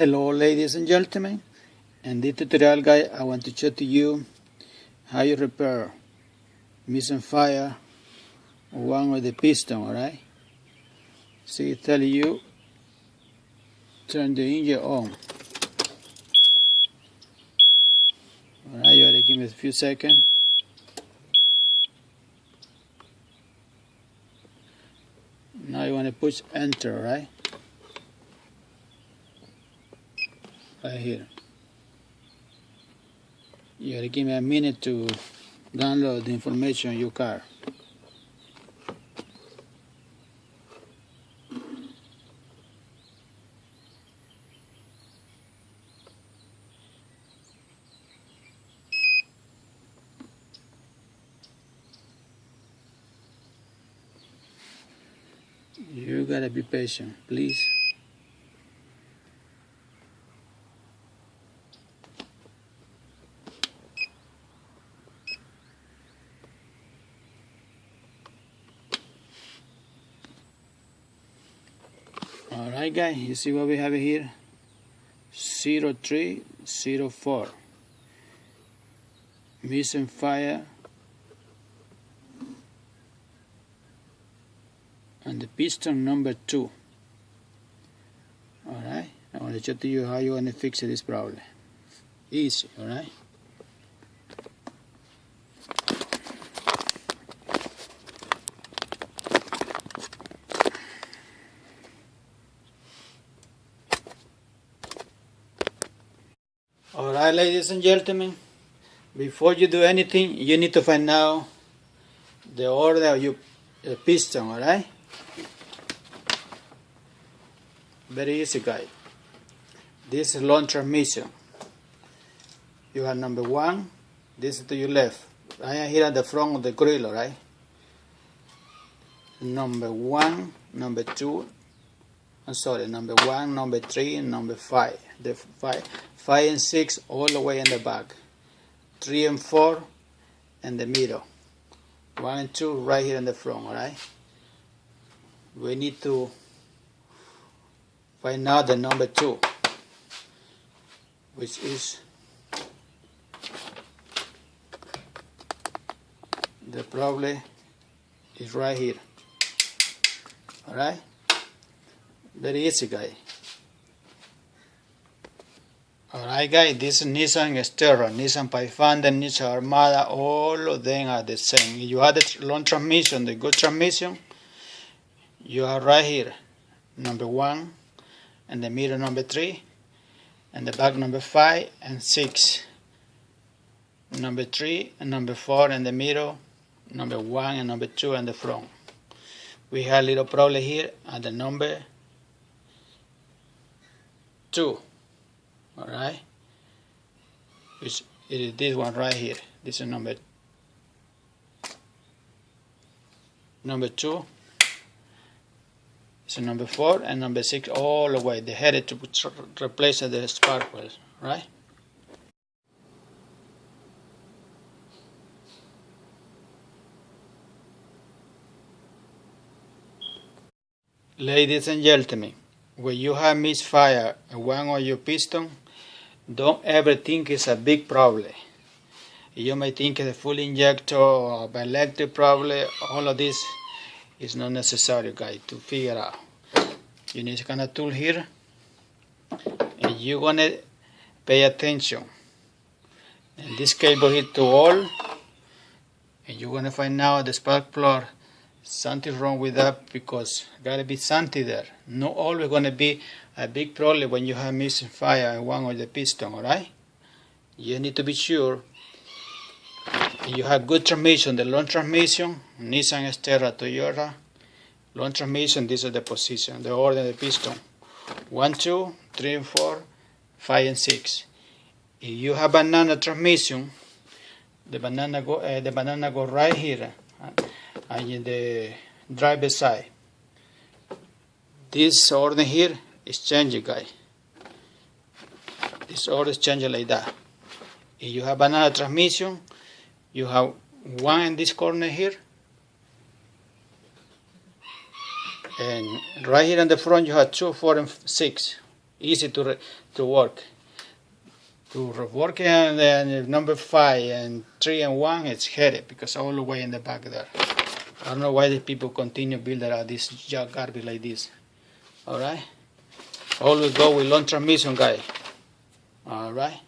Hello ladies and gentlemen, in this tutorial guide I want to show to you how you repair missing fire one of the piston. Alright, see, it tell you turn the engine on. Alright, you gotta give me a few seconds. Now you want to push enter, right here. You gotta give me a minute to download the information on your car. You gotta be patient, please. Alright guys, you see what we have here? 0304. Missing fire and the piston number 2. Alright, I want to show to you how you want to fix this problem. Easy, alright? Alright ladies and gentlemen, before you do anything, you need to find out the order of your piston, alright? Very easy guys. This is long transmission. You have number 1, this is to your left. I am here at the front of the grill, alright? Number 1, number 2, number 1, number 3, and number 5. The 5 and 6 all the way in the back. 3 and 4 in the middle. 1 and 2 right here in the front, alright? We need to find out the number 2, which is the problem is right here. Alright? Very easy guys. Alright guys, this is Nissan Xterra, Nissan Pathfinder, Nissan Armada, all of them are the same. You have the long transmission, the good transmission, you are right here, number 1, and the middle number 3, and the back number 5 and 6. Number 3 and number 4 in the middle, number 1 and number 2 in the front. We have a little problem here at the number 2. Alright, which is this one right here. This is number 2. This is number 4 and number 6 all the way. They had it to replace the spark wells, right? Ladies and gentlemen, when you have misfire one of your piston, don't ever think it's a big problem. You may think it's a full injector or an electric problem. All of this is not necessary, guys, to figure out. You need a kind of tool here, and you're gonna pay attention. And this cable here to all, and you're gonna find out the spark plug. Something wrong with that, because gotta be something there. Not always gonna be a big problem when you have missing fire in one of the piston, alright? You need to be sure you have good transmission, the long transmission, Nissan Xterra, Toyota, long transmission. This is the position, the order of the piston. 1, 2, 3, and 4, 5 and 6. If you have banana transmission, the banana go right here. And in the driver's side, this order here is changing, guys. This order is changing like that. If you have banana transmission, you have one in this corner here, and right here in the front you have 2, 4, and 6. easy to work. To work on the number 5 and 3 and 1, it's headed because all the way in the back there. I don't know why the people continue building this garbage like this. Alright? Always go with long transmission, guy. Alright?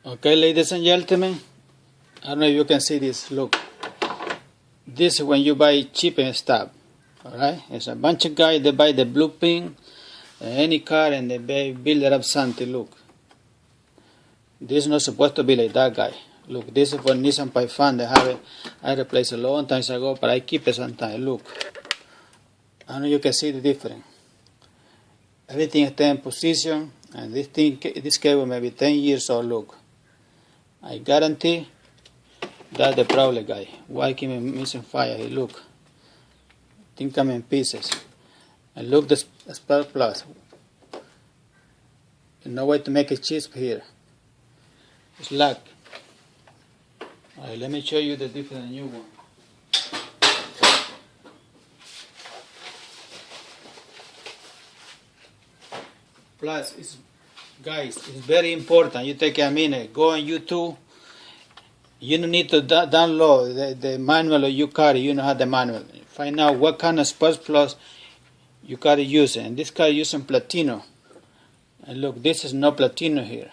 Okay, ladies and gentlemen, I don't know if you can see this. Look, this is when you buy cheap and stuff. Alright, it's a bunch of guys that buy the blue pin, any car, and they build it up something. Look, this is not supposed to be like that, guy. Look, this is for Nissan Paifan. They have it. I replaced it a long time ago, but I keep it sometimes. Look, I don't know if you can see the difference. Everything is in position, and this cable may be 10 years old. Look, I guarantee that's the problem, guy. Why keep missing fire? Hey, look, thing come in pieces. And look, the spark plug. There's no way to make a chisp here. It's luck. Alright, let me show you the different new one. Plus, guys, it's very important. You take a minute, go on YouTube. You don't need to download the manual of your car. You know how the manual. Find out what kind of spark plugs you car using. And this car using Platino. And look, this is no Platino here.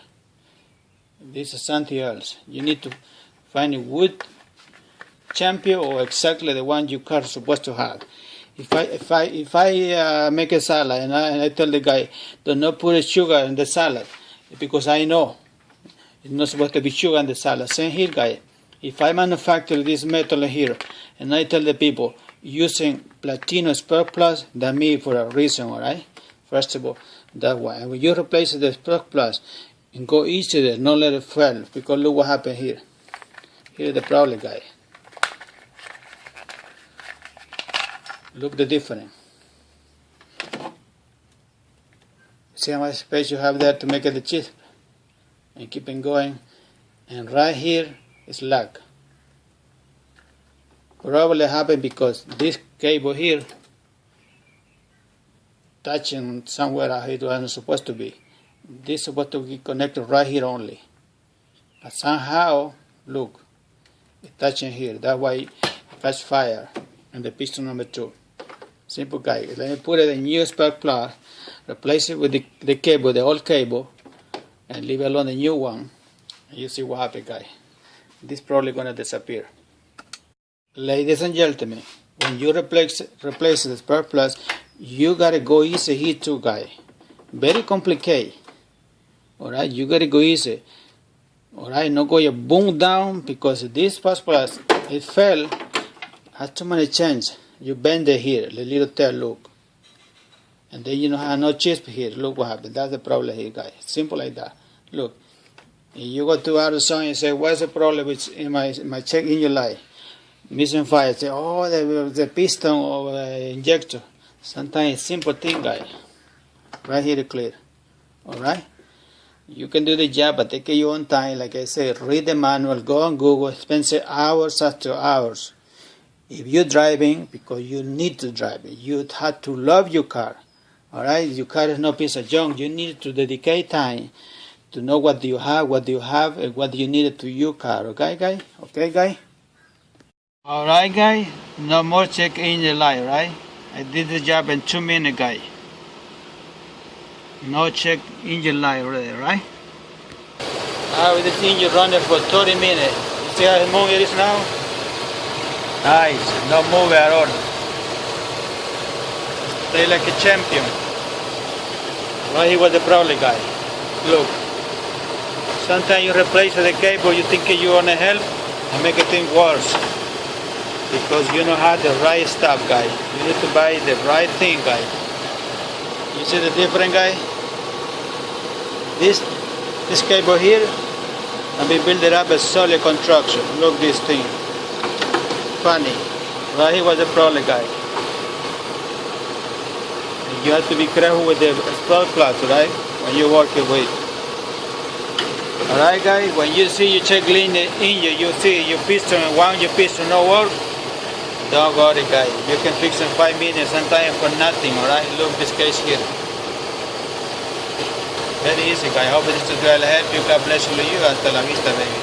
This is something else. You need to find a wood champion or exactly the one your car is supposed to have. If I make a salad and I tell the guy, do not put sugar in the salad, because I know it's not supposed to be sugar in the salad. Same here, guy. If I manufacture this metal here and I tell the people using Platino spark plugs, that means for a reason, alright? First of all, that way. And when you replace the spark plugs and go easy there, not let it fall, because look what happened here. Here's the problem, guy. Look the difference. See how much space you have there to make it the chip, and keep it going. And right here is lag. Probably happened because this cable here touching somewhere out here it wasn't supposed to be. This is supposed to be connected right here only. But somehow, look, it's touching here. That's why it catch fire in the piston number 2. Simple, guy. Let me put a new spark plug, replace it with the cable, the old cable, and leave alone the new one. And you see what happened, guy. This is probably gonna disappear. Ladies and gentlemen, when you replace the spark plugs, you gotta go easy here too, guy. Very complicated. Alright, you gotta go easy. Alright, not go your boom down, because this spark plug, it fell, has too many changes. You bend it here, the little tail, look. And then you know have no chisp here. Look what happened. That's the problem here, guys. Simple like that. Look. You go to Arizona and say, what's the problem with in my check engine light? Missing fire. Say, oh, the piston or the injector. Sometimes it's simple thing, guy. Right here, clear. All right? You can do the job, but take your own time. Like I said, read the manual, go on Google, spend hours after hours. If you're driving, because you need to drive it, you have to love your car. All right? Your car is no piece of junk. You need to dedicate time to know what do you have, and what you need to your car. Okay, guy? Okay, guy? All right, guy? No more check engine light, right? I did the job in 2 minutes, guy. No check engine light already, right? With this engine running for 30 minutes. You see how smooth it is now? Nice, no move at all. Stay like a champion. Right here was the problem, guy. Look. Sometimes you replace the cable, you think you want to help, and make it thing worse. Because you don't have the right stuff, guy. You need to buy the right thing, guy. You see the difference, guy? This cable here, and we build it up as solid construction. Look this thing. Funny. Right here was the problem, guy. You have to be careful with the spark plugs, right? When you're working with. Alright, guys. When you see you check in the engine, you see your piston and your piston no work. Don't worry, guys. You can fix in 5 minutes, sometimes for nothing. Alright. Look this case here. Very easy, guys. Hope this tutorial help you. God bless you. Hasta la vista, baby.